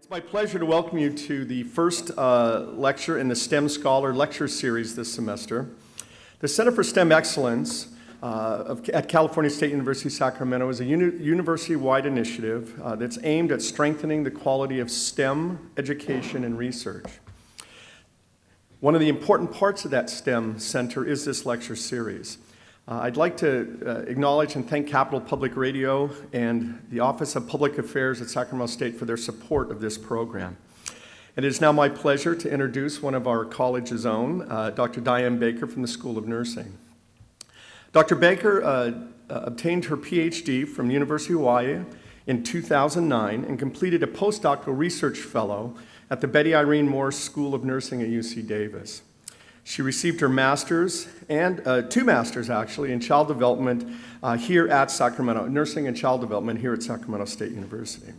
It's my pleasure to welcome you to the first lecture in the STEM Scholar Lecture Series this semester. The Center for STEM Excellence at California State University, Sacramento is a university-wide initiative that's aimed at strengthening the quality of STEM education and research. One of the important parts of that STEM center is this lecture series. I'd like to acknowledge and thank Capital Public Radio and the Office of Public Affairs at Sacramento State for their support of this program. It is now my pleasure to introduce one of our college's own, Dr. Diane Baker from the School of Nursing. Dr. Baker obtained her PhD from University of Hawaii in 2009 and completed a postdoctoral research fellow at the Betty Irene Morse School of Nursing at UC Davis. She received her master's and two masters actually in child development here at Sacramento, nursing and child development here at Sacramento State University.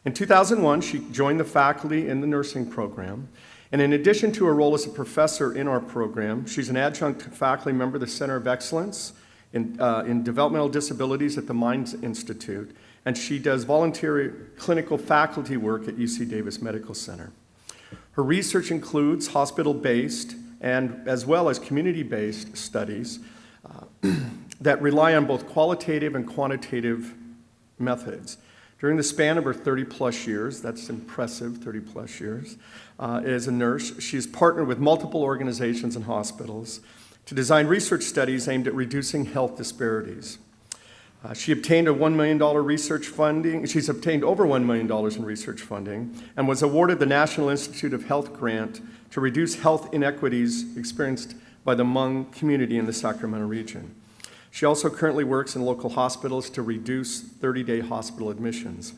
In 2001, she joined the faculty in the nursing program, and in addition to her role as a professor in our program, she's an adjunct faculty member of the Center of Excellence in Developmental Disabilities at the Minds Institute, and she does voluntary clinical faculty work at UC Davis Medical Center. Her research includes hospital-based and as well as community-based studies that rely on both qualitative and quantitative methods. During the span of her 30-plus years, that's impressive, 30-plus years, as a nurse, she's partnered with multiple organizations and hospitals to design research studies aimed at reducing health disparities. She obtained a $1 million research funding. She's obtained over $1 million in research funding and was awarded the National Institute of Health grant to reduce health inequities experienced by the Hmong community in the Sacramento region. She also currently works in local hospitals to reduce 30-day hospital admissions.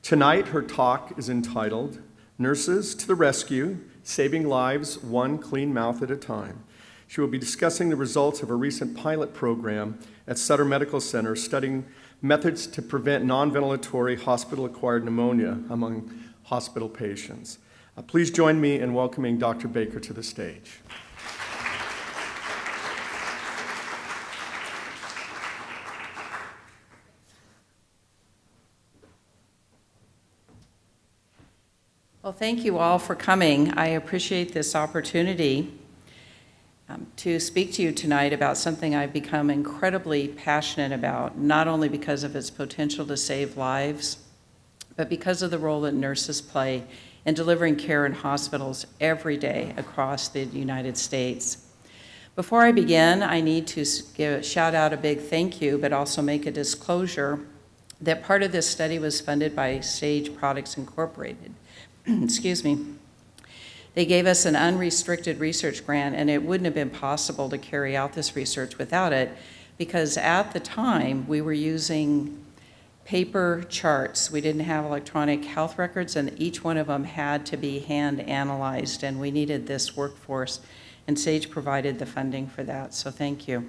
Tonight, her talk is entitled, Nurses to the Rescue, Saving Lives One Clean Mouth at a Time. She will be discussing the results of a recent pilot program at Sutter Medical Center studying methods to prevent non-ventilatory hospital-acquired pneumonia among hospital patients. Please join me in welcoming Dr. Baker to the stage. Well, thank you all for coming. I appreciate this opportunity to speak to you tonight about something I've become incredibly passionate about, not only because of its potential to save lives, but because of the role that nurses play in delivering care in hospitals every day across the United States. Before I begin, I need to shout out a big thank you, but also make a disclosure that part of this study was funded by Sage Products Incorporated. Excuse me. They gave us an unrestricted research grant, and it wouldn't have been possible to carry out this research without it, because at the time we were using paper charts. We didn't have electronic health records, and each one of them had to be hand analyzed, and we needed this workforce, and Sage provided the funding for that, so thank you.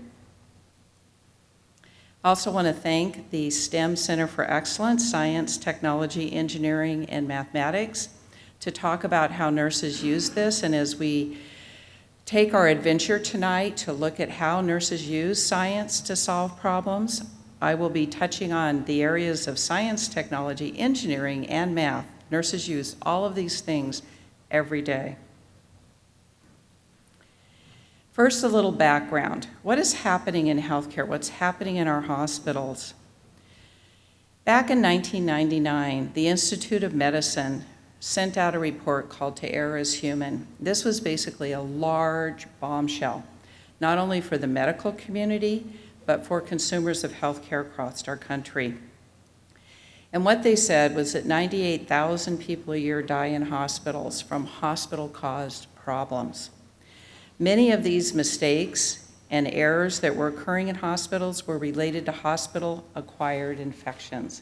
I also want to thank the STEM Center for Excellence, Science, Technology, Engineering, and Mathematics, to talk about how nurses use this. And as we take our adventure tonight to look at how nurses use science to solve problems, I will be touching on the areas of science, technology, engineering, and math. Nurses use all of these things every day. First, a little background. What is happening in healthcare? What's happening in our hospitals? Back in 1999, the Institute of Medicine sent out a report called To Err is Human. This was basically a large bombshell, not only for the medical community, but for consumers of healthcare across our country. And what they said was that 98,000 people a year die in hospitals from hospital-caused problems. Many of these mistakes and errors that were occurring in hospitals were related to hospital-acquired infections.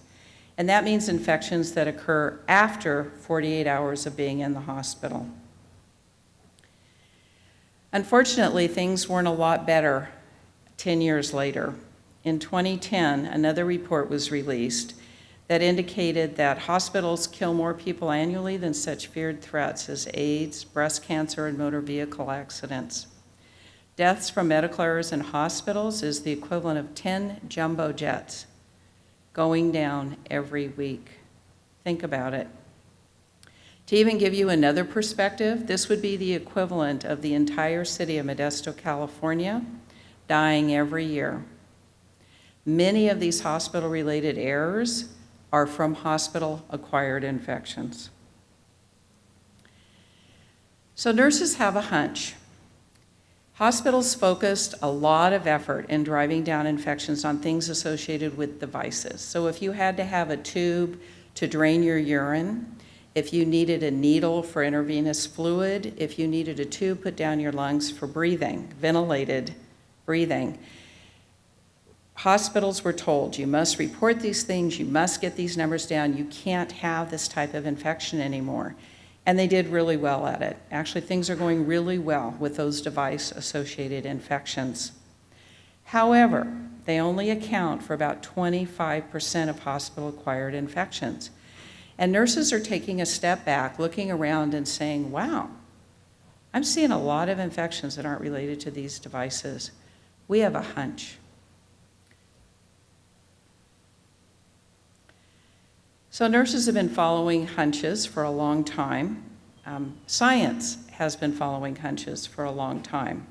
And that means infections that occur after 48 hours of being in the hospital. Unfortunately, things weren't a lot better 10 years later. In 2010, another report was released that indicated that hospitals kill more people annually than such feared threats as AIDS, breast cancer, and motor vehicle accidents. Deaths from medical errors in hospitals is the equivalent of 10 jumbo jets going down every week. Think about it. To even give you another perspective, this would be the equivalent of the entire city of Modesto, California, dying every year. Many of these hospital-related errors are from hospital-acquired infections. So nurses have a hunch. Hospitals focused a lot of effort in driving down infections on things associated with devices. So if you had to have a tube to drain your urine, if you needed a needle for intravenous fluid, if you needed a tube put down your lungs for breathing, ventilated breathing, hospitals were told, you must report these things, you must get these numbers down, you can't have this type of infection anymore. And they did really well at it. Actually, things are going really well with those device-associated infections. However, they only account for about 25% of hospital-acquired infections. And nurses are taking a step back, looking around and saying, wow, I'm seeing a lot of infections that aren't related to these devices. We have a hunch. So nurses have been following hunches for a long time. Science has been following hunches for a long time.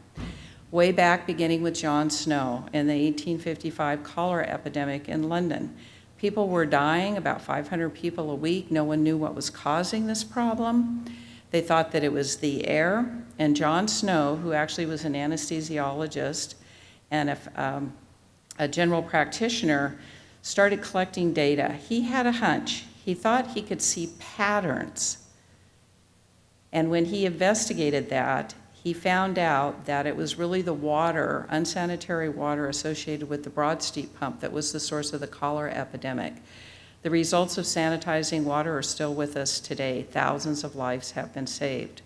Way back, beginning with John Snow in the 1855 cholera epidemic in London. People were dying, about 500 people a week. No one knew what was causing this problem. They thought that it was the air. And John Snow, who actually was an anesthesiologist and a general practitioner, started collecting data. He had a hunch. He thought he could see patterns. And when he investigated that, he found out that it was really the water, unsanitary water associated with the Broad Street pump that was the source of the cholera epidemic. The results of sanitizing water are still with us today. Thousands of lives have been saved.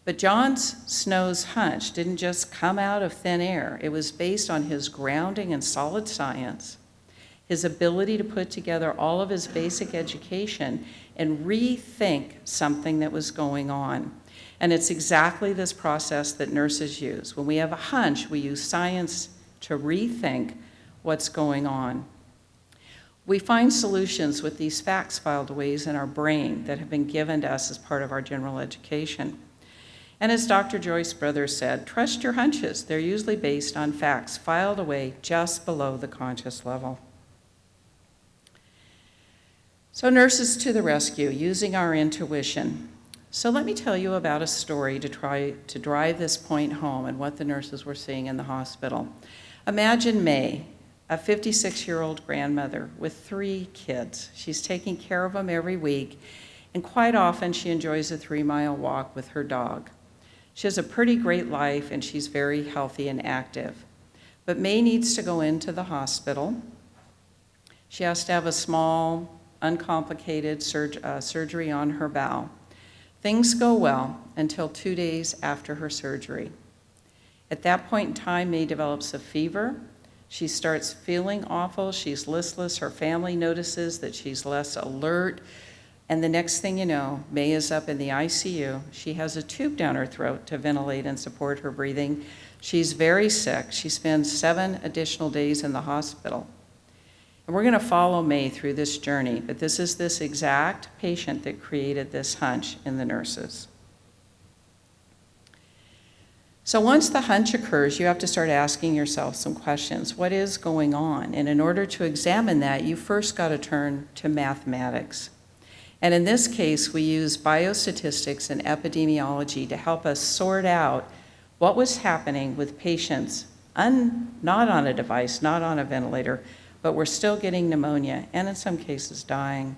But John Snow's hunch didn't just come out of thin air. It was based on his grounding in solid science, his ability to put together all of his basic education and rethink something that was going on. And it's exactly this process that nurses use. When we have a hunch, we use science to rethink what's going on. We find solutions with these facts filed away in our brain that have been given to us as part of our general education. And as Dr. Joyce Brothers said, trust your hunches. They're usually based on facts filed away just below the conscious level. So nurses to the rescue, using our intuition. So let me tell you about a story to try to drive this point home and what the nurses were seeing in the hospital. Imagine May, a 56-year-old grandmother with 3 kids. She's taking care of them every week, and quite often she enjoys a 3-mile walk with her dog. She has a pretty great life, and she's very healthy and active. But May needs to go into the hospital. She has to have a small, uncomplicated surgery on her bowel. Things go well until 2 days after her surgery. At that point in time, May develops a fever. She starts feeling awful. She's listless. Her family notices that she's less alert. And the next thing you know, May is up in the ICU. She has a tube down her throat to ventilate and support her breathing. She's very sick. She spends 7 additional days in the hospital. And we're going to follow May through this journey, but this is this exact patient that created this hunch in the nurses. So once the hunch occurs, you have to start asking yourself some questions. What is going on? And in order to examine that, you first got to turn to mathematics. And in this case, we use biostatistics and epidemiology to help us sort out what was happening with patients not on a device, not on a ventilator, but we're still getting pneumonia, and in some cases dying.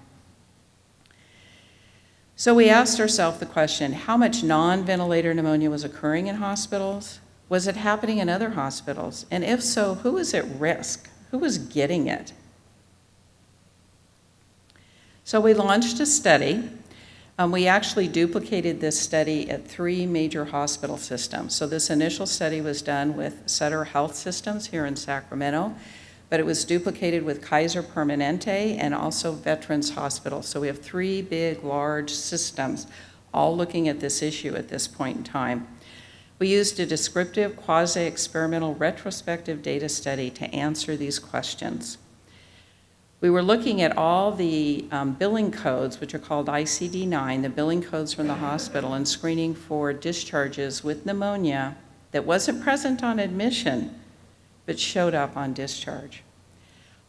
So we asked ourselves the question, how much non-ventilator pneumonia was occurring in hospitals? Was it happening in other hospitals? And if so, who was at risk? Who was getting it? So we launched a study. We actually duplicated this study at 3 major hospital systems. So this initial study was done with Sutter Health Systems here in Sacramento, but it was duplicated with Kaiser Permanente and also Veterans Hospital. So we have 3 big, large systems all looking at this issue at this point in time. We used a descriptive, quasi-experimental, retrospective data study to answer these questions. We were looking at all the billing codes, which are called ICD-9, the billing codes from the hospital, and screening for discharges with pneumonia that wasn't present on admission, but showed up on discharge.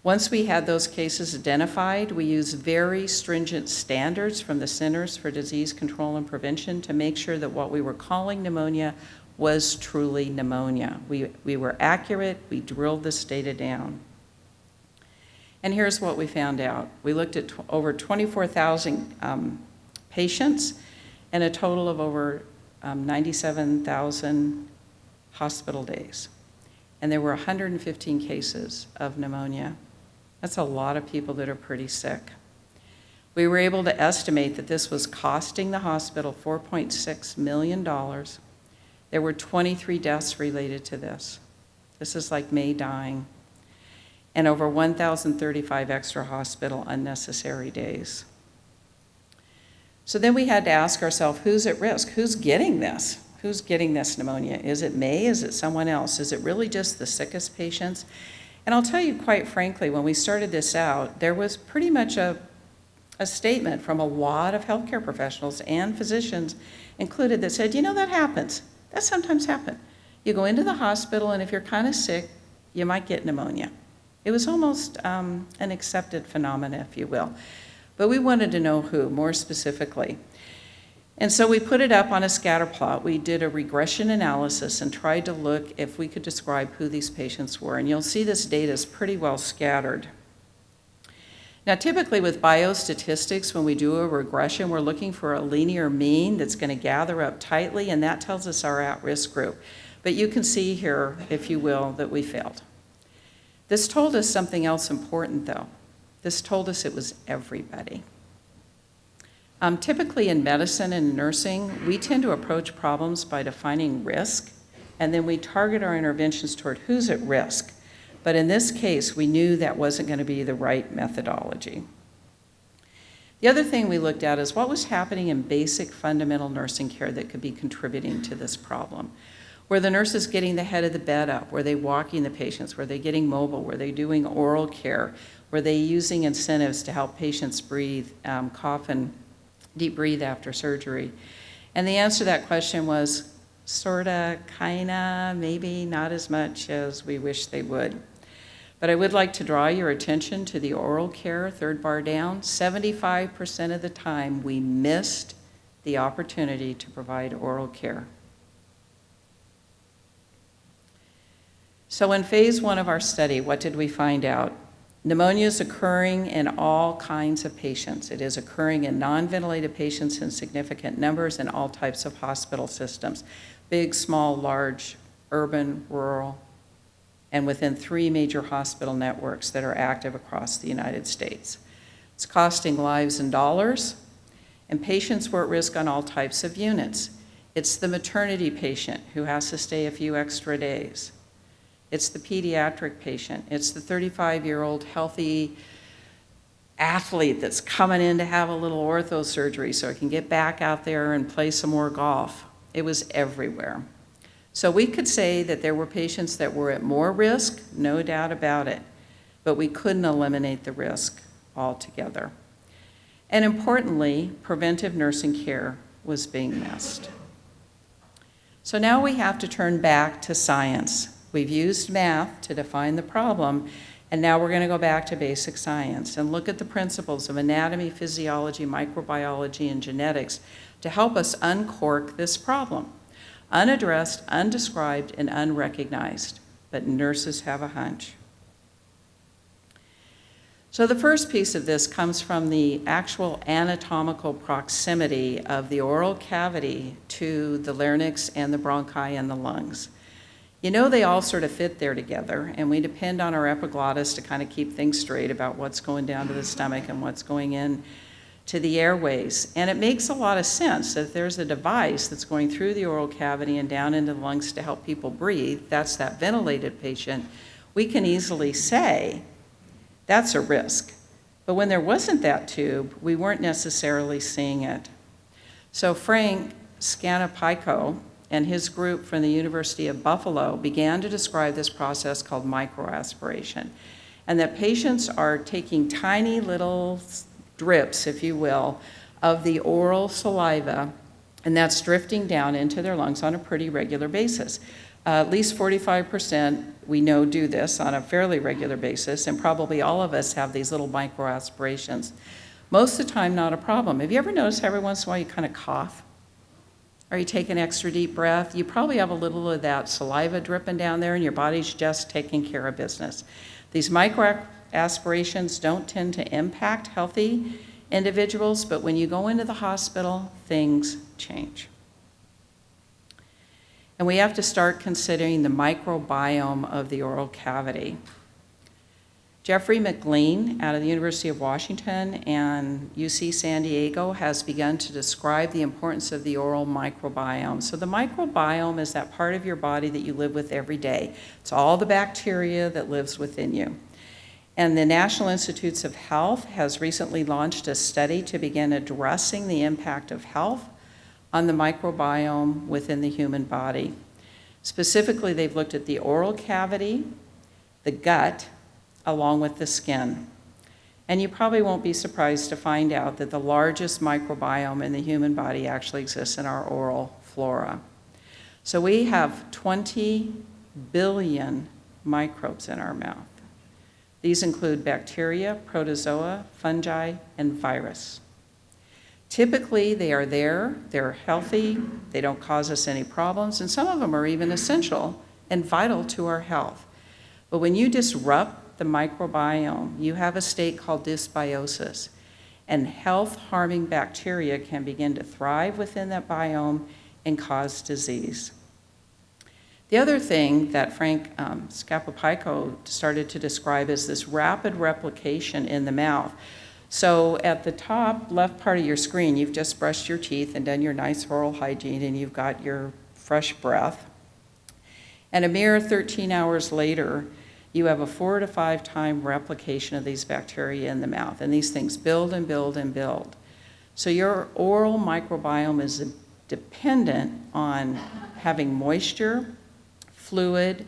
Once we had those cases identified, we used very stringent standards from the Centers for Disease Control and Prevention to make sure that what we were calling pneumonia was truly pneumonia. We were accurate, we drilled this data down. And here's what we found out. We looked at over 24,000 patients and a total of over 97,000 hospital days. And there were 115 cases of pneumonia. That's a lot of people that are pretty sick. We were able to estimate that this was costing the hospital $4.6 million. There were 23 deaths related to this. This is like May dying. And over 1,035 extra hospital unnecessary days. So then we had to ask ourselves, who's at risk? Who's getting this? Who's getting this pneumonia? Is it May? Is it someone else? Is it really just the sickest patients? And I'll tell you quite frankly, when we started this out, there was pretty much a statement from a lot of healthcare professionals and physicians included that said, that happens. That sometimes happens. You go into the hospital, and if you're kind of sick, you might get pneumonia. It was almost an accepted phenomenon, if you will. But we wanted to know who, more specifically. And so we put it up on a scatter plot. We did a regression analysis and tried to look if we could describe who these patients were. And you'll see this data is pretty well scattered. Now, typically with biostatistics, when we do a regression, we're looking for a linear mean that's going to gather up tightly, and that tells us our at-risk group. But you can see here, if you will, that we failed. This told us something else important, though. This told us it was everybody. Typically in medicine and nursing, we tend to approach problems by defining risk, and then we target our interventions toward who's at risk. But in this case, we knew that wasn't going to be the right methodology. The other thing we looked at is what was happening in basic fundamental nursing care that could be contributing to this problem. Were the nurses getting the head of the bed up? Were they walking the patients? Were they getting mobile? Were they doing oral care? Were they using incentives to help patients breathe, cough, and deep breathe after surgery? And the answer to that question was sorta, kinda, maybe not as much as we wish they would. But I would like to draw your attention to the oral care, third bar down. 75% of the time, we missed the opportunity to provide oral care. So in phase 1 of our study, what did we find out? Pneumonia is occurring in all kinds of patients. It is occurring in non-ventilated patients in significant numbers in all types of hospital systems, big, small, large, urban, rural, and within 3 major hospital networks that are active across the United States. It's costing lives and dollars, and patients were at risk on all types of units. It's the maternity patient who has to stay a few extra days. It's the pediatric patient. It's the 35-year-old healthy athlete that's coming in to have a little ortho surgery so he can get back out there and play some more golf. It was everywhere. So we could say that there were patients that were at more risk, no doubt about it, but we couldn't eliminate the risk altogether. And importantly, preventive nursing care was being missed. So now we have to turn back to science. We've used math to define the problem, and now we're going to go back to basic science and look at the principles of anatomy, physiology, microbiology, and genetics to help us uncork this problem. Unaddressed, undescribed, and unrecognized, but nurses have a hunch. So the first piece of this comes from the actual anatomical proximity of the oral cavity to the larynx and the bronchi and the lungs. They all sort of fit there together, and we depend on our epiglottis to kind of keep things straight about what's going down to the stomach and what's going in to the airways. And it makes a lot of sense that if there's a device that's going through the oral cavity and down into the lungs to help people breathe, that's that ventilated patient, we can easily say that's a risk. But when there wasn't that tube, we weren't necessarily seeing it. So Frank Scanapico and his group from the University of Buffalo began to describe this process called microaspiration. and that patients are taking tiny little drips, if you will, of the oral saliva, and that's drifting down into their lungs on a pretty regular basis. At least 45% we know do this on a fairly regular basis, and probably all of us have these little micro aspirations. Most of the time, not a problem. Have you ever noticed every once in a while you kind of cough? Or you take an extra deep breath? You probably have a little of that saliva dripping down there, and your body's just taking care of business. These micro aspirations don't tend to impact healthy individuals, but when you go into the hospital, things change. And we have to start considering the microbiome of the oral cavity. Jeffrey McLean out of the University of Washington and UC San Diego has begun to describe the importance of the oral microbiome. So the microbiome is that part of your body that you live with every day. It's all the bacteria that lives within you. And the National Institutes of Health has recently launched a study to begin addressing the impact of health on the microbiome within the human body. Specifically, they've looked at the oral cavity, the gut, along with the skin. And you probably won't be surprised to find out that the largest microbiome in the human body actually exists in our oral flora. So we have 20 billion microbes in our mouth. These include bacteria, protozoa, fungi, and virus. Typically, they are there, they're healthy, they don't cause us any problems, and some of them are even essential and vital to our health. But when you disrupt the microbiome, you have a state called dysbiosis, and health-harming bacteria can begin to thrive within that biome and cause disease. The other thing that Frank Scapopico started to describe is this rapid replication in the mouth. So at the top left part of your screen, you've just brushed your teeth and done your nice oral hygiene, and you've got your fresh breath. And a mere 13 hours later, you have a 4 to 5 time replication of these bacteria in the mouth, and these things build and build and build. So your oral microbiome is dependent on having moisture, fluid,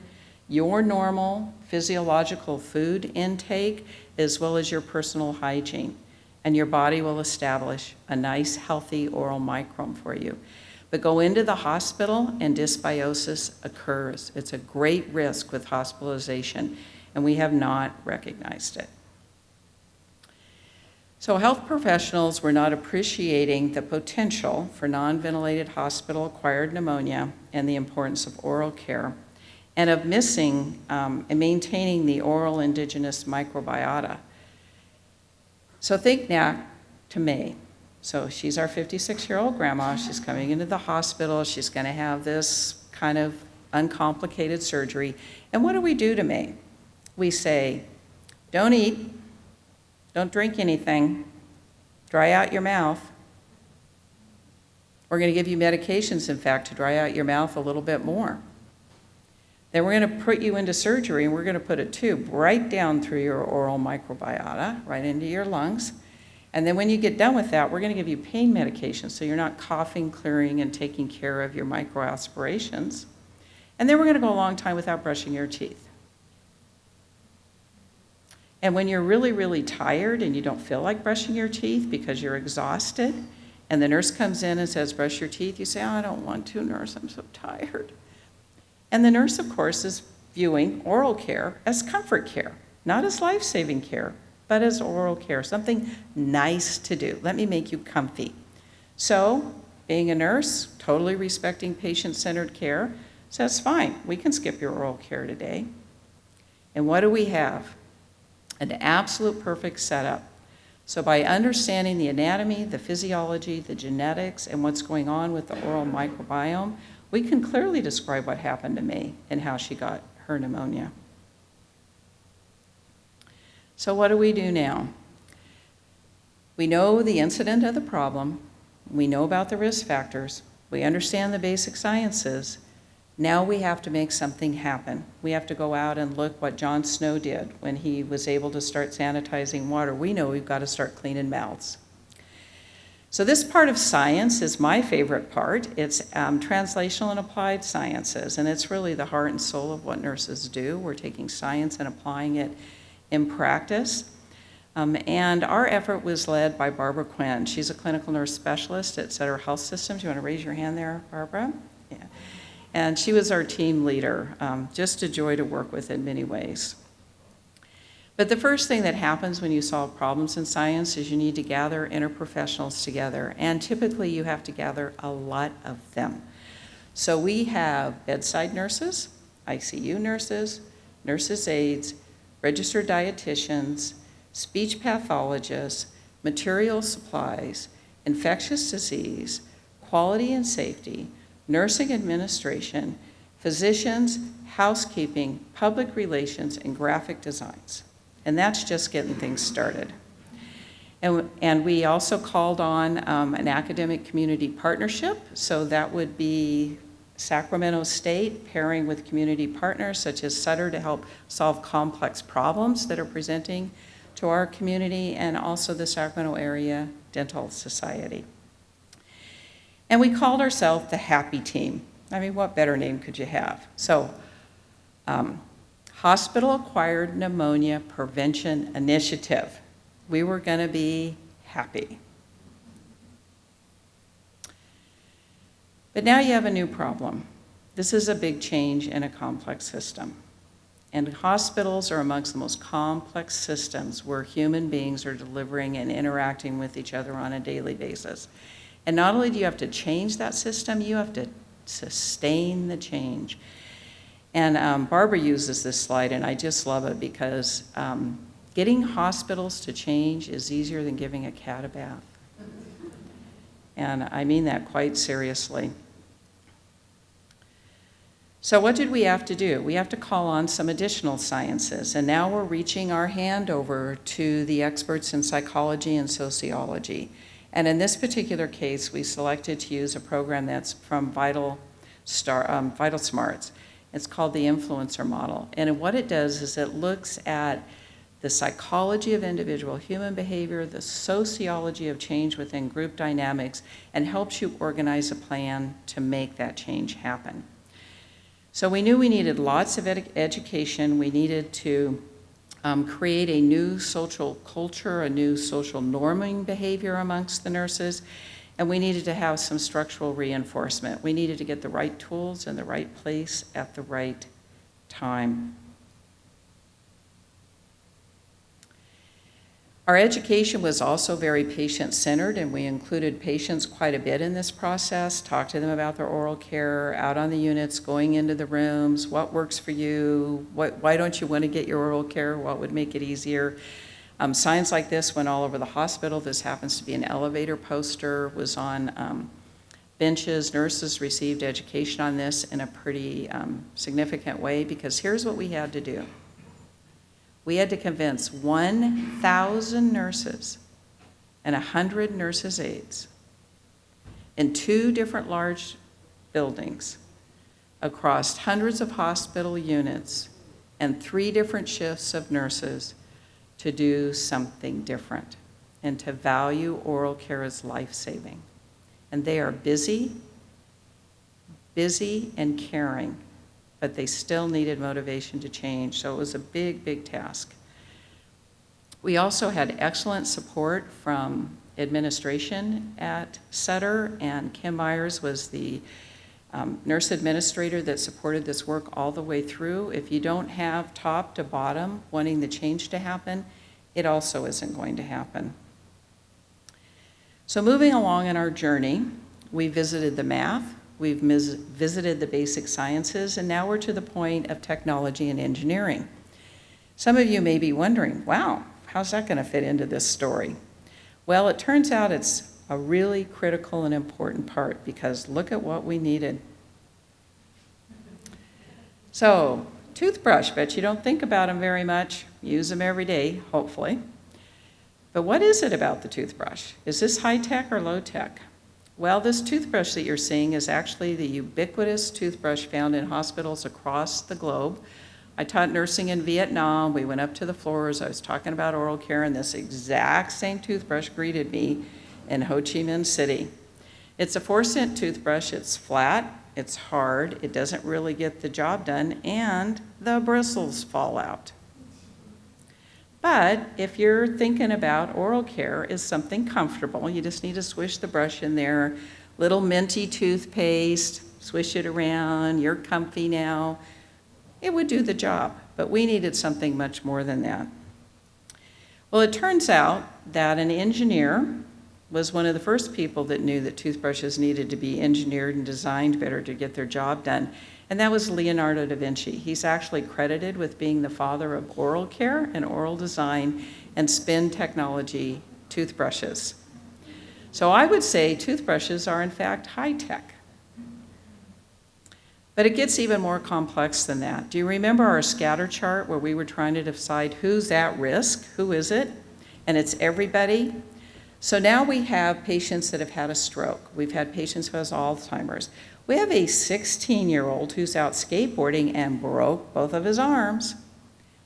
your normal physiological food intake, as well as your personal hygiene, and your body will establish a nice, healthy oral microbiome for you. But go into the hospital and dysbiosis occurs. It's a great risk with hospitalization, and we have not recognized it. So health professionals were not appreciating the potential for non-ventilated hospital-acquired pneumonia and the importance of oral care, and of missing and maintaining the oral indigenous microbiota. So think now to May. So she's our 56-year-old grandma. She's coming into the hospital. She's going to have this kind of uncomplicated surgery. And what do we do to May? We say, don't eat, don't drink anything, dry out your mouth. We're going to give you medications, in fact, to dry out your mouth a little bit more. Then we're going to put you into surgery, and we're going to put a tube right down through your oral microbiota, right into your lungs. And then when you get done with that, we're going to give you pain medication so you're not coughing, clearing, and taking care of your microaspirations. And then we're going to go a long time without brushing your teeth. And when you're really, really tired and you don't feel like brushing your teeth because you're exhausted, and the nurse comes in and says, brush your teeth, you say, oh, I don't want to, nurse, I'm so tired. And the nurse, of course, is viewing oral care as comfort care, not as life-saving care, but as oral care, something nice to do. Let me make you comfy. So, being a nurse, totally respecting patient-centered care, says, fine, we can skip your oral care today. And what do we have? An absolute perfect setup. So by understanding the anatomy, the physiology, the genetics, and what's going on with the oral microbiome, we can clearly describe what happened to May and how she got her pneumonia. So what do we do now? We know the incident of the problem. We know about the risk factors. We understand the basic sciences. Now we have to make something happen. We have to go out and look what John Snow did when he was able to start sanitizing water. We know we've got to start cleaning mouths. So this part of science is my favorite part. It's translational and applied sciences, and it's really the heart and soul of what nurses do. We're taking science and applying it in practice. And our effort was led by Barbara Quinn. She's a clinical nurse specialist at Sutter Health Systems. You want to raise your hand there, Barbara? Yeah. And she was our team leader, just a joy to work with in many ways. But the first thing that happens when you solve problems in science is you need to gather interprofessionals together. And typically you have to gather a lot of them. So we have bedside nurses, ICU nurses, nurses' aides, registered dietitians, speech pathologists, material supplies, infectious disease, quality and safety, nursing administration, physicians, housekeeping, public relations, and graphic designs. And that's just getting things started. And we also called on an academic community partnership, so that would be Sacramento State pairing with community partners such as Sutter to help solve complex problems that are presenting to our community, and also the Sacramento Area Dental Society. And we called ourselves the Happy Team. I mean, what better name could you have? So, Hospital-Acquired Pneumonia Prevention Initiative. We were going to be happy. But now you have a new problem. This is a big change in a complex system. And hospitals are amongst the most complex systems where human beings are delivering and interacting with each other on a daily basis. And not only do you have to change that system, you have to sustain the change. And Barbara uses this slide, and I just love it because getting hospitals to change is easier than giving a cat a bath. And I mean that quite seriously. So what did we have to do? We have to call on some additional sciences, and now we're reaching our hand over to the experts in psychology and sociology. And in this particular case, we selected to use a program that's from Vital Smarts. It's called the Influencer Model. And what it does is it looks at the psychology of individual human behavior, the sociology of change within group dynamics, and helps you organize a plan to make that change happen. So we knew we needed lots of education. We needed to create a new social culture, a new social norming behavior amongst the nurses, and we needed to have some structural reinforcement. We needed to get the right tools in the right place at the right time. Our education was also very patient-centered, and we included patients quite a bit in this process, talked to them about their oral care, out on the units, going into the rooms, what works for you, why don't you want to get your oral care, what would make it easier. Signs like this went all over the hospital. This happens to be an elevator poster, was on benches. Nurses received education on this in a pretty significant way, because here's what we had to do. We had to convince 1,000 nurses and 100 nurses' aides in 2 different large buildings across hundreds of hospital units and 3 different shifts of nurses to do something different and to value oral care as life-saving. And they are busy and caring, but they still needed motivation to change. So it was a big, big task. We also had excellent support from administration at Sutter, and Kim Myers was the nurse administrator that supported this work all the way through. If you don't have top to bottom wanting the change to happen, it also isn't going to happen. So moving along in our journey, we visited the math, we've visited the basic sciences, and now we're to the point of technology and engineering. Some of you may be wondering, wow, how's that going to fit into this story? Well, it turns out it's a really critical and important part, because look at what we needed. So, toothbrush, bet you don't think about them very much. Use them every day, hopefully. But what is it about the toothbrush? Is this high tech or low tech? Well, this toothbrush that you're seeing is actually the ubiquitous toothbrush found in hospitals across the globe. I taught nursing in Vietnam. We went up to the floors. I was talking about oral care, and this exact same toothbrush greeted me in Ho Chi Minh City. It's a 4-cent toothbrush. It's flat, it's hard, it doesn't really get the job done, and the bristles fall out. But if you're thinking about oral care is something comfortable, you just need to swish the brush in there, little minty toothpaste, swish it around, you're comfy now, it would do the job. But we needed something much more than that. Well, it turns out that an engineer was one of the first people that knew that toothbrushes needed to be engineered and designed better to get their job done. And that was Leonardo da Vinci. He's actually credited with being the father of oral care and oral design and spin technology toothbrushes. So I would say toothbrushes are in fact high tech. But it gets even more complex than that. Do you remember our scatter chart where we were trying to decide who's at risk? Who is it? And it's everybody. So now we have patients that have had a stroke. We've had patients who have Alzheimer's. We have a 16-year-old who's out skateboarding and broke both of his arms.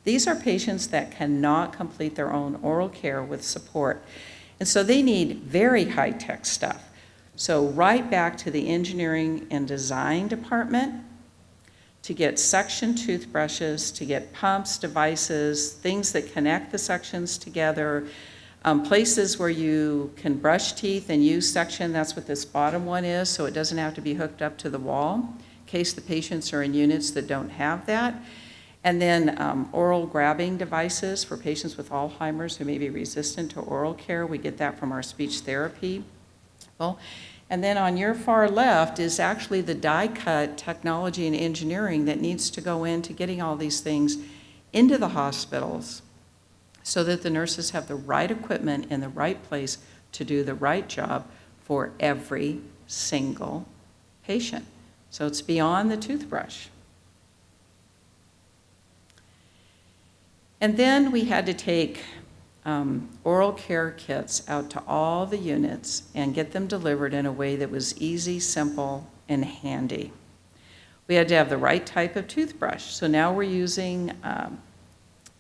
These are patients that cannot complete their own oral care with support. And so they need very high-tech stuff. So right back to the engineering and design department to get suction toothbrushes, to get pumps, devices, things that connect the suctions together, places where you can brush teeth and use suction. That's what this bottom one is, so it doesn't have to be hooked up to the wall in case the patients are in units that don't have that. And then oral grabbing devices for patients with Alzheimer's who may be resistant to oral care. We get that from our speech therapy. Well, and then on your far left is actually the die-cut technology and engineering that needs to go into getting all these things into the hospitals so that the nurses have the right equipment in the right place to do the right job for every single patient. So it's beyond the toothbrush. And then we had to take oral care kits out to all the units and get them delivered in a way that was easy, simple, and handy. We had to have the right type of toothbrush. So now we're using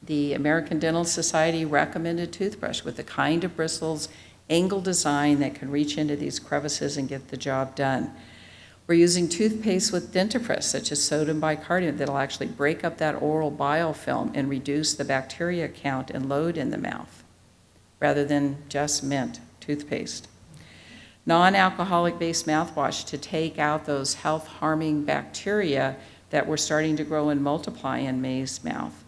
the American Dental Society recommended toothbrush with the kind of bristles, angle design that can reach into these crevices and get the job done. We're using toothpaste with dentifrice, such as sodium bicarbonate, that'll actually break up that oral biofilm and reduce the bacteria count and load in the mouth, rather than just mint toothpaste. Non-alcoholic based mouthwash to take out those health-harming bacteria that were starting to grow and multiply in May's mouth.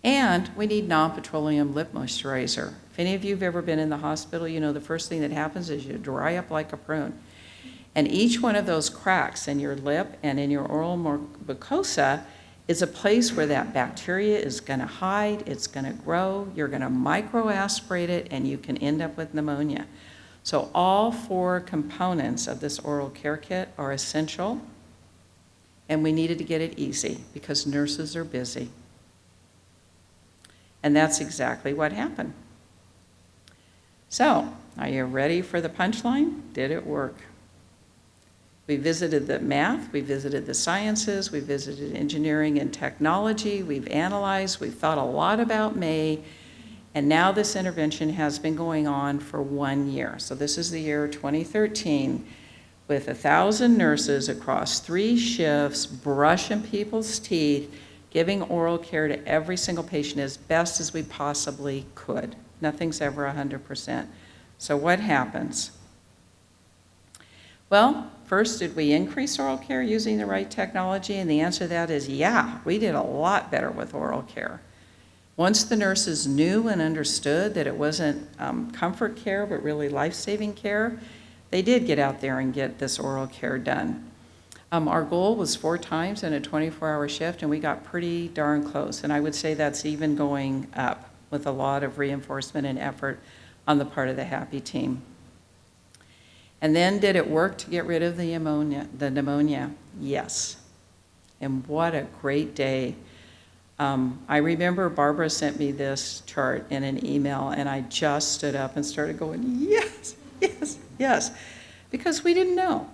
And we need non-petroleum lip moisturizer. If any of you have ever been in the hospital, you know the first thing that happens is you dry up like a prune. And each one of those cracks in your lip and in your oral mucosa is a place where that bacteria is going to hide, it's going to grow, you're going to microaspirate it, and you can end up with pneumonia. So all 4 components of this oral care kit are essential, and we needed to get it easy because nurses are busy. And that's exactly what happened. So, are you ready for the punchline? Did it work? We visited the math, we visited the sciences, we visited engineering and technology, we've analyzed, we've thought a lot about May, and now this intervention has been going on for 1 year. So this is the year 2013, with 1,000 nurses across 3 shifts, brushing people's teeth, giving oral care to every single patient as best as we possibly could. Nothing's ever 100%. So what happens? Well, first, did we increase oral care using the right technology? And the answer to that is yeah, we did a lot better with oral care. Once the nurses knew and understood that it wasn't comfort care, but really life-saving care, they did get out there and get this oral care done. Our goal was 4 times in a 24-hour shift, and we got pretty darn close. And I would say that's even going up with a lot of reinforcement and effort on the part of the HAPPY team. And then did it work to get rid of the pneumonia? Yes. And what a great day. I remember Barbara sent me this chart in an email, and I just stood up and started going, yes, yes, yes, because we didn't know.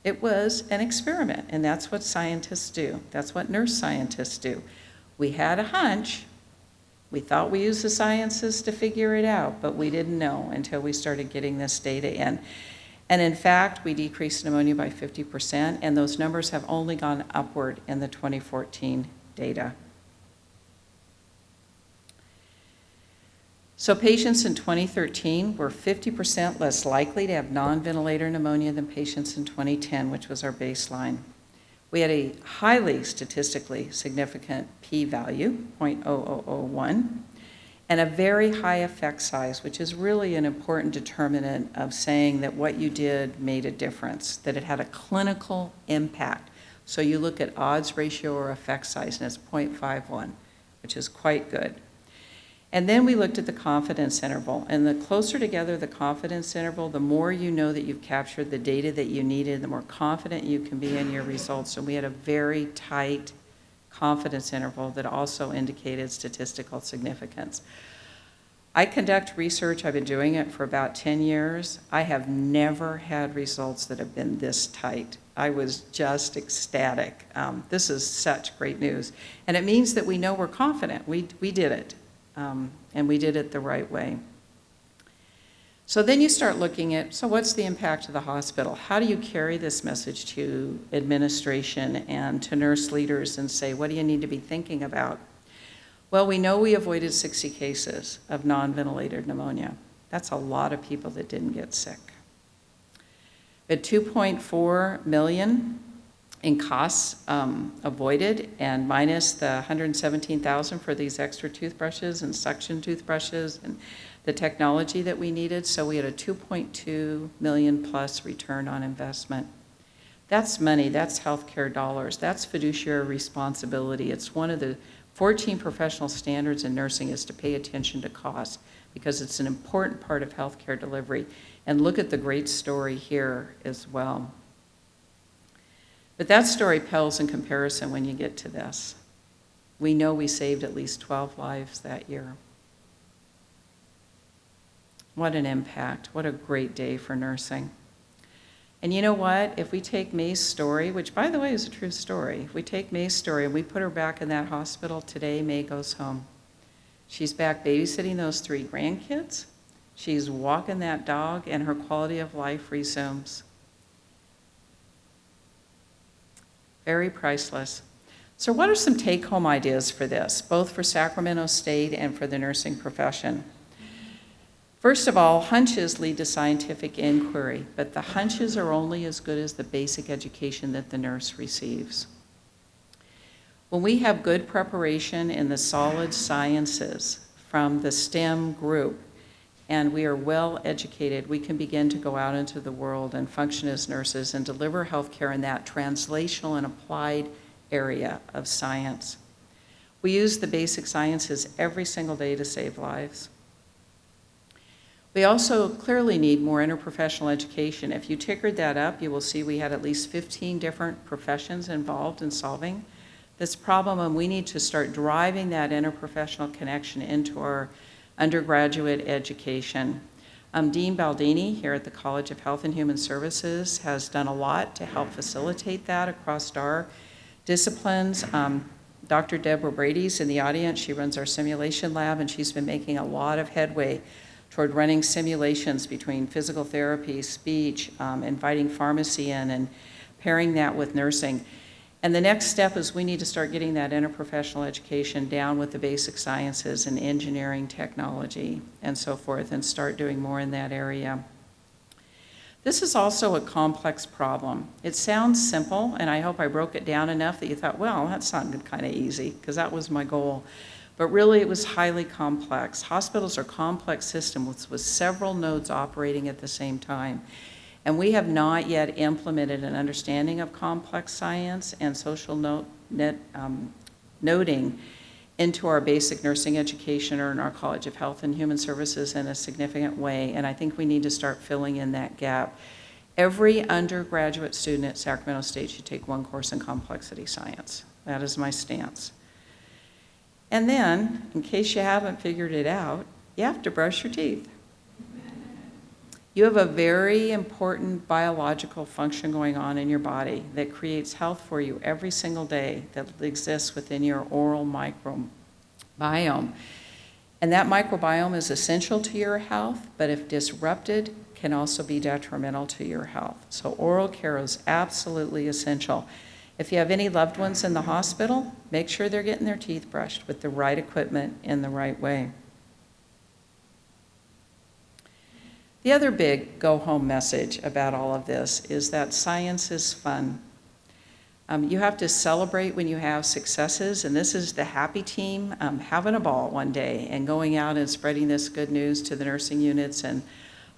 It was an experiment, and that's what scientists do. That's what nurse scientists do. We had a hunch. We thought we used the sciences to figure it out, but we didn't know until we started getting this data in. And in fact, we decreased pneumonia by 50%, and those numbers have only gone upward in the 2014 data. So patients in 2013 were 50% less likely to have non-ventilator pneumonia than patients in 2010, which was our baseline. We had a highly statistically significant p-value, 0.0001, and a very high effect size, which is really an important determinant of saying that what you did made a difference, that it had a clinical impact. So you look at odds ratio or effect size, and it's 0.51, which is quite good. And then we looked at the confidence interval, and the closer together the confidence interval, the more you know that you've captured the data that you needed, the more confident you can be in your results. And we had a very tight confidence interval that also indicated statistical significance. I conduct research, I've been doing it for about 10 years. I have never had results that have been this tight. I was just ecstatic. This is such great news. And it means that we know we're confident. We did it. And we did it the right way. So then you start looking at, so what's the impact of the hospital? How do you carry this message to administration and to nurse leaders and say, what do you need to be thinking about? Well, we know we avoided 60 cases of non-ventilated pneumonia. That's a lot of people that didn't get sick. At 2.4 million in costs avoided, and minus the 117,000 for these extra toothbrushes and suction toothbrushes and the technology that we needed. So we had a 2.2 million plus return on investment. That's money, that's healthcare dollars, that's fiduciary responsibility. It's one of the 14 professional standards in nursing is to pay attention to cost because it's an important part of healthcare delivery. And look at the great story here as well. But that story pales in comparison when you get to this. We know we saved at least 12 lives that year. What an impact. What a great day for nursing. And you know what? If we take May's story, which by the way is a true story, if we take May's story and we put her back in that hospital today, May goes home. She's back babysitting those 3 grandkids. She's walking that dog and her quality of life resumes. Very priceless. So what are some take-home ideas for this, both for Sacramento State and for the nursing profession? First of all, hunches lead to scientific inquiry, but the hunches are only as good as the basic education that the nurse receives. When we have good preparation in the solid sciences from the STEM group, and we are well educated, we can begin to go out into the world and function as nurses and deliver healthcare in that translational and applied area of science. We use the basic sciences every single day to save lives. We also clearly need more interprofessional education. If you tickered that up, you will see we had at least 15 different professions involved in solving this problem, and we need to start driving that interprofessional connection into our undergraduate education. Dean Baldini here at the College of Health and Human Services has done a lot to help facilitate that across our disciplines. Dr. Deborah Brady's in the audience. She runs our simulation lab, and she's been making a lot of headway toward running simulations between physical therapy, speech, inviting pharmacy in, and pairing that with nursing. And the next step is we need to start getting that interprofessional education down with the basic sciences and engineering, technology, and so forth, and start doing more in that area. This is also a complex problem. It sounds simple, and I hope I broke it down enough that you thought, well, that sounded kind of easy, because that was my goal. But really, it was highly complex. Hospitals are complex systems with several nodes operating at the same time. And we have not yet implemented an understanding of complex science and social noting into our basic nursing education or in our College of Health and Human Services in a significant way. And I think we need to start filling in that gap. Every undergraduate student at Sacramento State should take 1 course in complexity science. That is my stance. And then, in case you haven't figured it out, you have to brush your teeth. You have a very important biological function going on in your body that creates health for you every single day that exists within your oral microbiome. And that microbiome is essential to your health, but if disrupted, can also be detrimental to your health. So oral care is absolutely essential. If you have any loved ones in the hospital, make sure they're getting their teeth brushed with the right equipment in the right way. The other big go-home message about all of this is that science is fun. You have to celebrate when you have successes, and this is the happy team having a ball one day and going out and spreading this good news to the nursing units and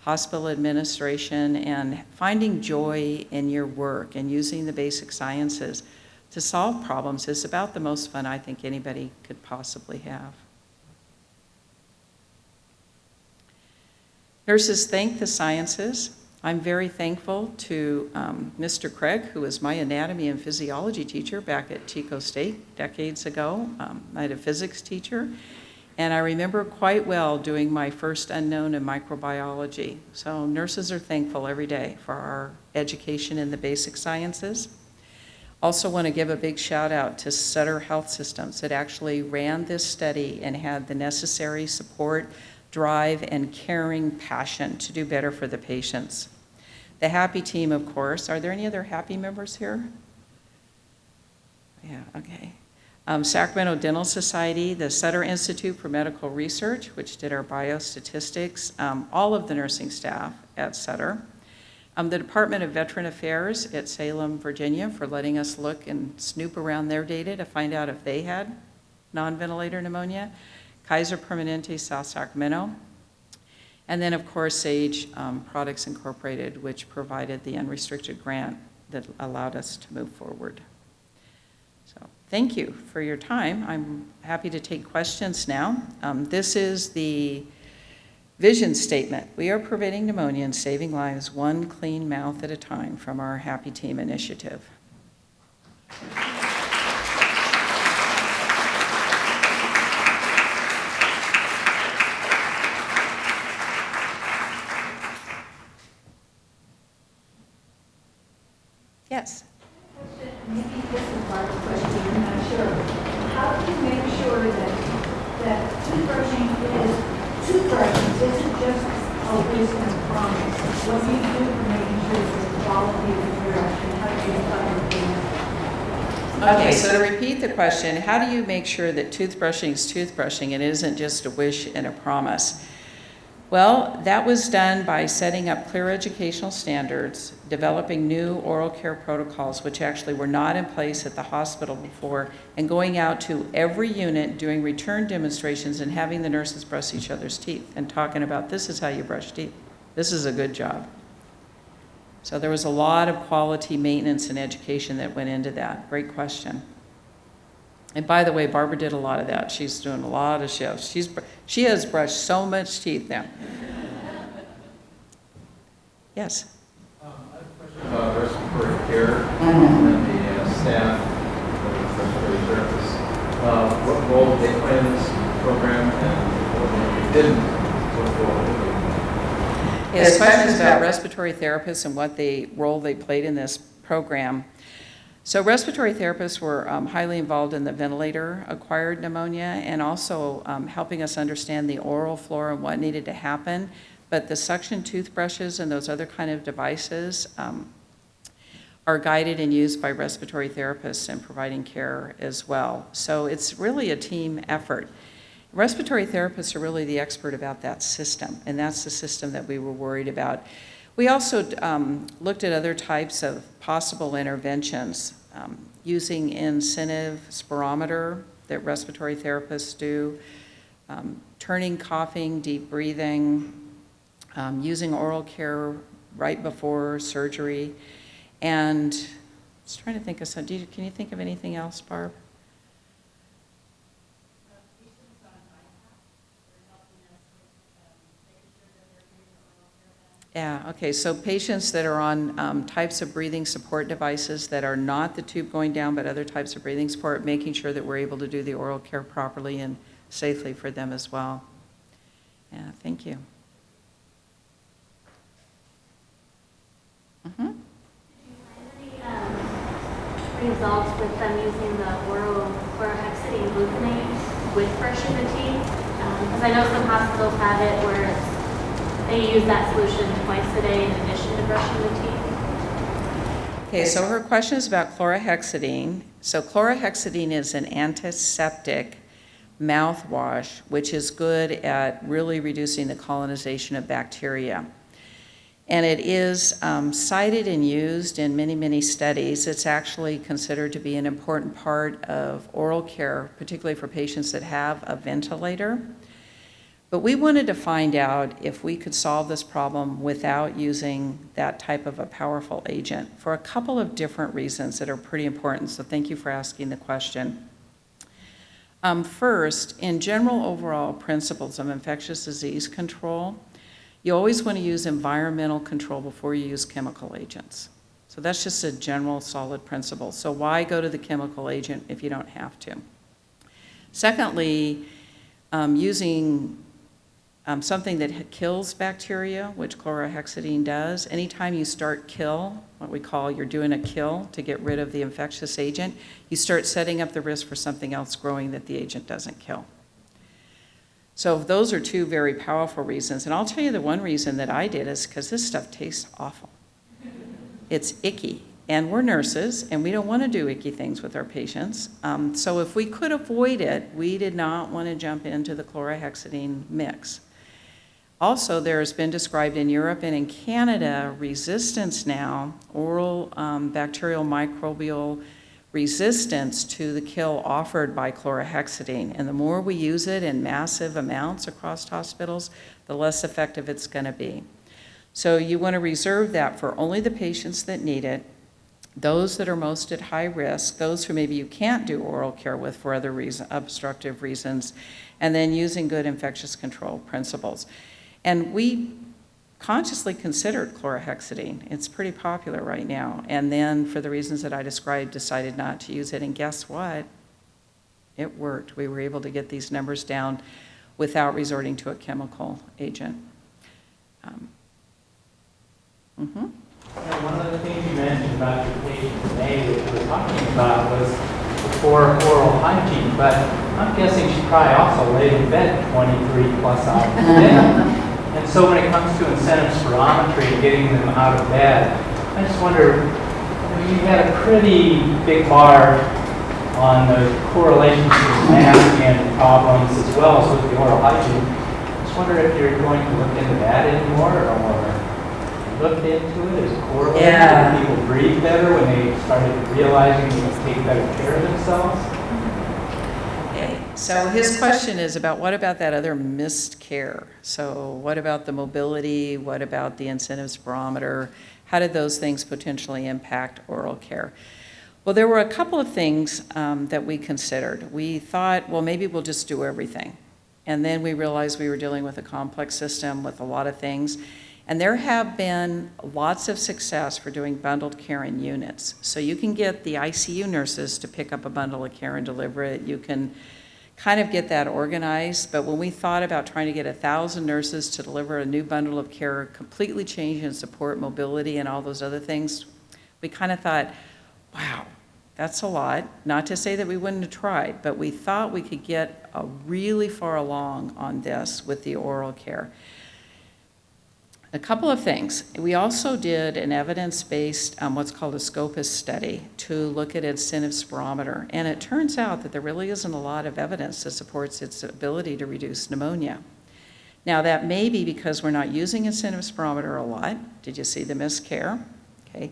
hospital administration and finding joy in your work and using the basic sciences to solve problems is about the most fun I think anybody could possibly have. Nurses thank the sciences. I'm very thankful to Mr. Craig, who was my anatomy and physiology teacher back at Chico State decades ago. I had a physics teacher, and I remember quite well doing my first unknown in microbiology. So nurses are thankful every day for our education in the basic sciences. Also want to give a big shout out to Sutter Health Systems that actually ran this study and had the necessary support, drive, and caring passion to do better for the patients. The happy team, of course. Are there any other happy members here? Yeah, okay. Sacramento Dental Society, the Sutter Institute for Medical Research, which did our biostatistics, all of the nursing staff at Sutter. The Department of Veteran Affairs at Salem, Virginia, for letting us look and snoop around their data to find out if they had non-ventilator pneumonia. Kaiser Permanente, South Sacramento. And then, of course, Sage Products Incorporated, which provided the unrestricted grant that allowed us to move forward. So thank you for your time. I'm happy to take questions now. This is the vision statement. We are preventing pneumonia and saving lives one clean mouth at a time from our Happy Team initiative. Yes. Maybe this is part of the question, I'm not sure. How do you make sure that toothbrushing isn't just a wish and promise? What do you do for making sure that the quality of the interaction, how do you Okay, so to repeat the question, how do you make sure that toothbrushing is toothbrushing and isn't just a wish and a promise? Well, that was done by setting up clear educational standards, developing new oral care protocols, which actually were not in place at the hospital before, and going out to every unit, doing return demonstrations and having the nurses brush each other's teeth and talking about this is how you brush teeth. This is a good job. So there was a lot of quality maintenance and education that went into that. Great question. And by the way, Barbara did a lot of that. She's doing a lot of shifts. She has brushed so much teeth now. Yes? I have a question about respiratory care and the staff, the respiratory therapists. What role did they play in this program and what role they didn't? What role did they? His question is about respiratory therapists and what role they played in this program. So respiratory therapists were highly involved in the ventilator-acquired pneumonia and also helping us understand the oral flora and what needed to happen. But the suction toothbrushes and those other kind of devices are guided and used by respiratory therapists in providing care as well. So it's really a team effort. Respiratory therapists are really the expert about that system, and that's the system that we were worried about. We also looked at other types of possible interventions using incentive spirometer that respiratory therapists do, turning, coughing, deep breathing, using oral care right before surgery, and I was trying to think of some. Can you think of anything else, Barb? Yeah, okay, so patients that are on types of breathing support devices that are not the tube going down, but other types of breathing support, making sure that we're able to do the oral care properly and safely for them as well. Yeah, thank you. Mm-hmm. Results with them using the oral chlorhexidine gluconate with brushing the teeth? Because I know some hospitals have it where they use that solution twice a day in addition to brushing the teeth. Okay, so her question is about chlorhexidine. So chlorhexidine is an antiseptic mouthwash, which is good at really reducing the colonization of bacteria. And it is cited and used in many, many studies. It's actually considered to be an important part of oral care, particularly for patients that have a ventilator. But we wanted to find out if we could solve this problem without using that type of a powerful agent for a couple of different reasons that are pretty important. So thank you for asking the question. First, in general overall principles of infectious disease control, you always want to use environmental control before you use chemical agents. So that's just a general solid principle. So why go to the chemical agent if you don't have to? Secondly, using something that kills bacteria, which chlorhexidine does, anytime you start kill, what we call you're doing a kill to get rid of the infectious agent, you start setting up the risk for something else growing that the agent doesn't kill. So those are two very powerful reasons. And I'll tell you the one reason that I did is because this stuff tastes awful. It's icky. And we're nurses, and we don't want to do icky things with our patients. So if we could avoid it, we did not want to jump into the chlorhexidine mix. Also, there has been described in Europe and in Canada resistance now, oral bacterial microbial resistance to the kill offered by chlorhexidine. And the more we use it in massive amounts across hospitals, the less effective it's going to be. So you want to reserve that for only the patients that need it, those that are most at high risk, those who maybe you can't do oral care with for other obstructive reasons, and then using good infectious control principles. And we consciously considered chlorhexidine. It's pretty popular right now. And then for the reasons that I described, decided not to use it. And guess what? It worked. We were able to get these numbers down without resorting to a chemical agent. One of the things you mentioned about your patient today that you were talking about was poor oral hygiene, but I'm guessing she probably also laid in bed 23 plus hours a day. And so when it comes to incentive spirometry and getting them out of bed, I just wonder, you had a pretty big bar on the correlation between mask and problems as well as with the oral hygiene. I just wonder if you're going to look into that anymore or looked into it as correlated? Yeah. Did people breathe better when they started realizing they could take better care of themselves? So his question is about what about that other missed care? So what about the mobility? What about the incentive spirometer? How did those things potentially impact oral care? Well, there were a couple of things that we considered. We thought, well, maybe we'll just do everything. And then we realized we were dealing with a complex system with a lot of things. And there have been lots of success for doing bundled care in units. So you can get the ICU nurses to pick up a bundle of care and deliver it. You can kind of get that organized. But when we thought about trying to get 1,000 nurses to deliver a new bundle of care, completely change and support mobility and all those other things, we kind of thought, wow, that's a lot. Not to say that we wouldn't have tried, but we thought we could get really far along on this with the oral care. A couple of things. We also did an evidence-based, what's called a SCOPUS study to look at incentive spirometer. And it turns out that there really isn't a lot of evidence that supports its ability to reduce pneumonia. Now that may be because we're not using incentive spirometer a lot. Did you see the missed care? Okay.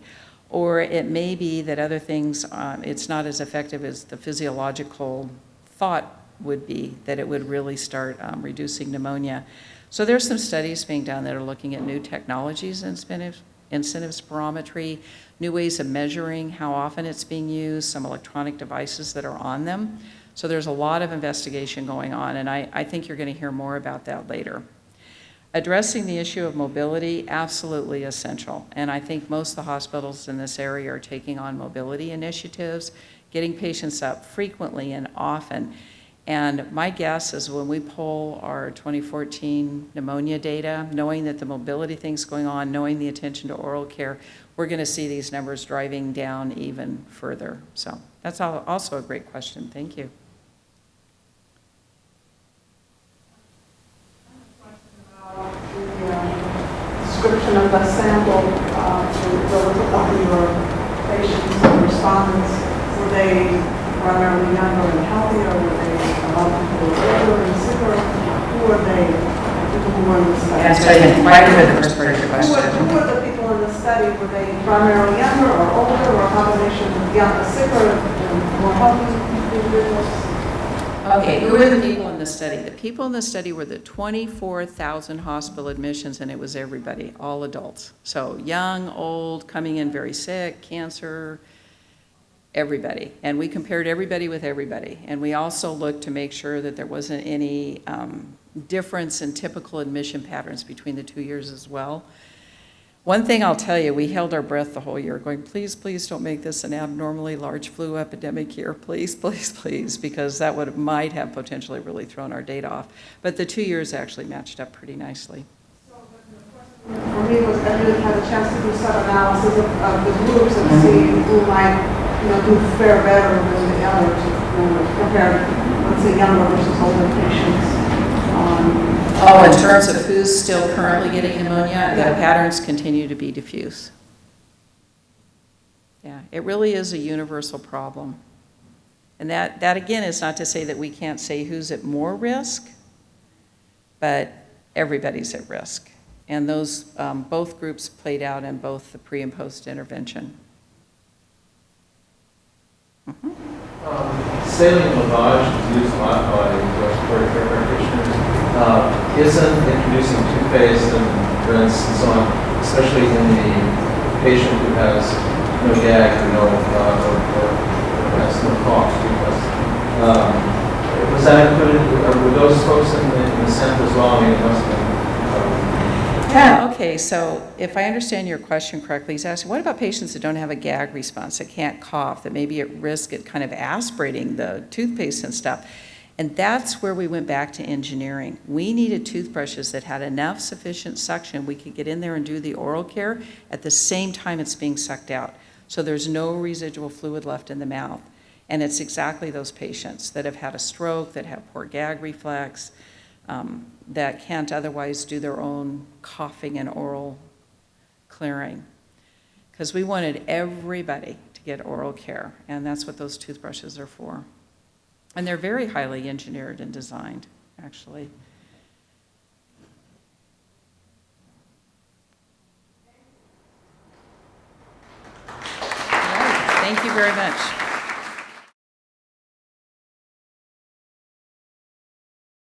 Or it may be that other things, it's not as effective as the physiological thought would be, that it would really start reducing pneumonia. So there's some studies being done that are looking at new technologies in incentive spirometry, new ways of measuring how often it's being used, some electronic devices that are on them. So there's a lot of investigation going on, and I think you're going to hear more about that later. Addressing the issue of mobility, absolutely essential. And I think most of the hospitals in this area are taking on mobility initiatives, getting patients up frequently and often. And my guess is when we pull our 2014 pneumonia data, knowing that the mobility thing's going on, knowing the attention to oral care, we're going to see these numbers driving down even further. So that's also a great question. Thank you. Description of the sample to your patients and respondents. Were they primarily younger and healthier? Were they a lot of people older and sicker? Who were they people who were in the study? That's what I didn't quite hear the first part of your Who question. were the people in the study? Were they primarily younger or older, or a combination of younger, sicker, and more healthy individuals? Okay, who were the people in the study? The people in the study were the 24,000 hospital admissions, and it was everybody, all adults. So young, old, coming in very sick, cancer, everybody. And we compared everybody with everybody. And we also looked to make sure that there wasn't any difference in typical admission patterns between the 2 years as well. One thing I'll tell you, we held our breath the whole year, going, please, please don't make this an abnormally large flu epidemic year, please, please, please, because that might have potentially really thrown our data off. But the 2 years actually matched up pretty nicely. For me, was I really had a chance to do some analysis of the groups and see who might, do fare better than the others, compared, let's say, younger versus older patients. Oh, in terms of who's still currently getting pneumonia, the patterns continue to be diffuse. Yeah, it really is a universal problem. And that again is not to say that we can't say who's at more risk, but everybody's at risk. And those, both groups played out in both the pre and post intervention. Saline lavage is used a lot by respiratory care practitioners. Isn't introducing toothpaste and rinse and so on, especially in the patient who has no gag or no or has no cough, was that included? Were those folks in the sample as well? I mean, it must have been. Yeah, okay, so if I understand your question correctly, he's asking, what about patients that don't have a gag response, that can't cough, that may be at risk at kind of aspirating the toothpaste and stuff? And that's where we went back to engineering. We needed toothbrushes that had enough sufficient suction, we could get in there and do the oral care at the same time it's being sucked out. So there's no residual fluid left in the mouth. And it's exactly those patients that have had a stroke, that have poor gag reflex, that can't otherwise do their own coughing and oral clearing. Because we wanted everybody to get oral care, and that's what those toothbrushes are for. And they're very highly engineered and designed, actually. All right, thank you very much.